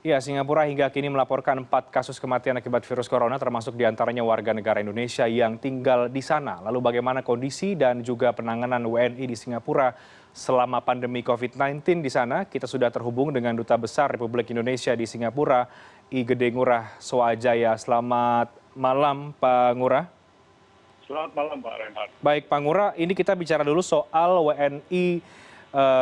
Ya, Singapura hingga kini melaporkan 4 kasus kematian akibat virus corona, termasuk diantaranya warga negara Indonesia yang tinggal di sana. Lalu bagaimana kondisi dan juga penanganan WNI di Singapura selama pandemi COVID-19 di sana? Kita sudah terhubung dengan Duta Besar Republik Indonesia di Singapura, I Gede Ngurah Swajaya. Selamat malam, Pak Ngurah. Selamat malam, Pak Reinhardt. Baik, Pak Ngurah, ini kita bicara dulu soal WNI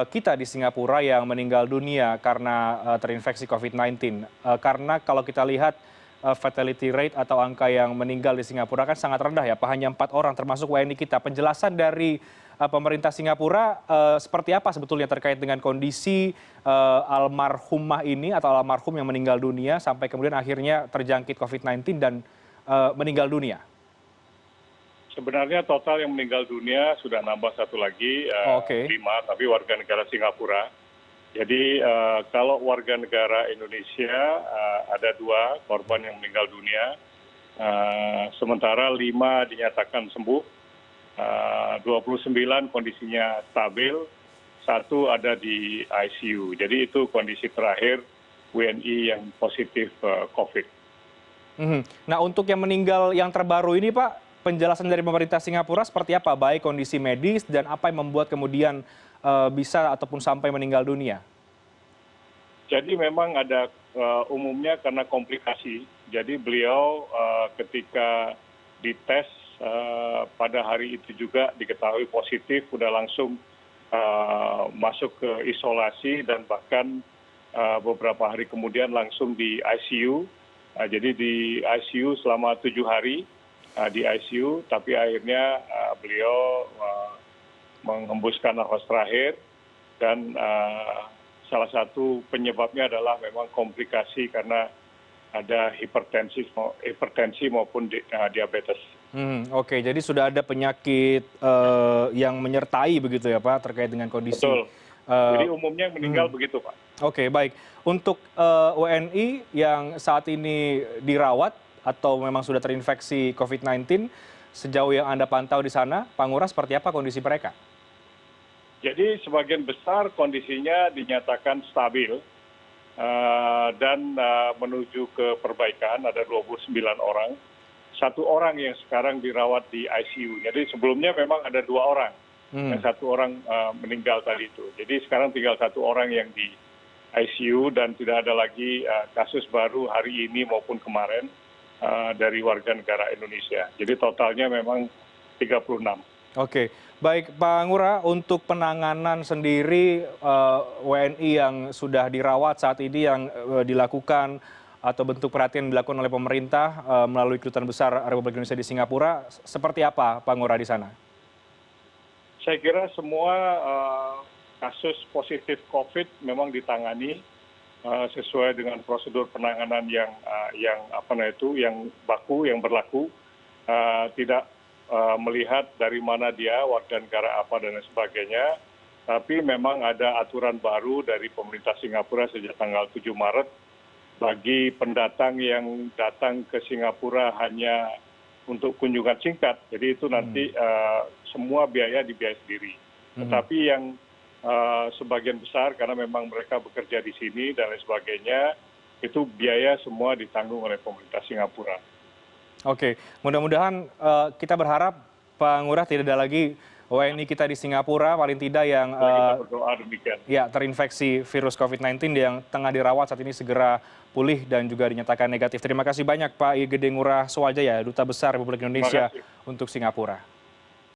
kita di Singapura yang meninggal dunia karena terinfeksi COVID-19. Karena kalau kita lihat fatality rate atau angka yang meninggal di Singapura kan sangat rendah ya, Pak, hanya 4 orang termasuk WNI kita. Penjelasan dari pemerintah Singapura seperti apa sebetulnya terkait dengan kondisi almarhumah ini atau almarhum yang meninggal dunia sampai kemudian akhirnya terjangkit COVID-19 dan meninggal dunia? Sebenarnya total yang meninggal dunia sudah nambah satu lagi, 5, tapi warga negara Singapura. Jadi kalau warga negara Indonesia ada 2 korban yang meninggal dunia, sementara 5 dinyatakan sembuh, 29 kondisinya stabil, 1 ada di ICU. Jadi itu kondisi terakhir WNI yang positif COVID. Nah, untuk yang meninggal yang terbaru ini, Pak, penjelasan dari pemerintah Singapura seperti apa? Baik kondisi medis dan apa yang membuat kemudian bisa ataupun sampai meninggal dunia? Jadi memang ada umumnya karena komplikasi. Jadi beliau ketika dites pada hari itu juga diketahui positif, sudah langsung masuk ke isolasi dan bahkan beberapa hari kemudian langsung di ICU. Jadi di ICU selama 7 hari. Di ICU, tapi akhirnya beliau menghembuskan nafas terakhir dan salah satu penyebabnya adalah memang komplikasi karena ada hipertensi maupun diabetes. Oke, jadi sudah ada penyakit yang menyertai begitu ya, Pak, terkait dengan kondisi. Betul. Jadi umumnya yang meninggal begitu, Pak. Oke, baik. Untuk WNI yang saat ini dirawat atau memang sudah terinfeksi COVID-19, sejauh yang Anda pantau di sana, Pak Ngurah, seperti apa kondisi mereka? Jadi sebagian besar kondisinya dinyatakan stabil dan menuju ke perbaikan, ada 29 orang. 1 orang yang sekarang dirawat di ICU. Jadi sebelumnya memang ada 2 orang, yang 1 orang meninggal tadi itu. Jadi sekarang tinggal 1 orang yang di ICU dan tidak ada lagi kasus baru hari ini maupun kemarin dari warga negara Indonesia. Jadi totalnya memang 36. Oke, baik Pak Ngurah, untuk penanganan sendiri WNI yang sudah dirawat saat ini yang dilakukan atau bentuk perhatian yang dilakukan oleh pemerintah melalui Kedutaan Besar Republik Indonesia di Singapura, seperti apa Pak Ngurah di sana? Saya kira semua kasus positif COVID memang ditangani sesuai dengan prosedur penanganan yang baku, yang berlaku, tidak melihat dari mana dia, warga negara apa dan lain sebagainya. Tapi memang ada aturan baru dari pemerintah Singapura sejak tanggal 7 Maret bagi pendatang yang datang ke Singapura hanya untuk kunjungan singkat. Jadi itu nanti semua biaya dibiayai sendiri. Tetapi yang sebagian besar karena memang mereka bekerja di sini dan lain sebagainya, itu biaya semua ditanggung oleh pemerintah Singapura. Oke, mudah-mudahan kita berharap Pak Ngurah tidak ada lagi WNI kita di Singapura paling tidak yang berdoa demikian. Ya, terinfeksi virus COVID-19 yang tengah dirawat saat ini segera pulih dan juga dinyatakan negatif. Terima kasih banyak Pak I Gede Ngurah Swajaya, Duta Besar Republik Indonesia untuk Singapura.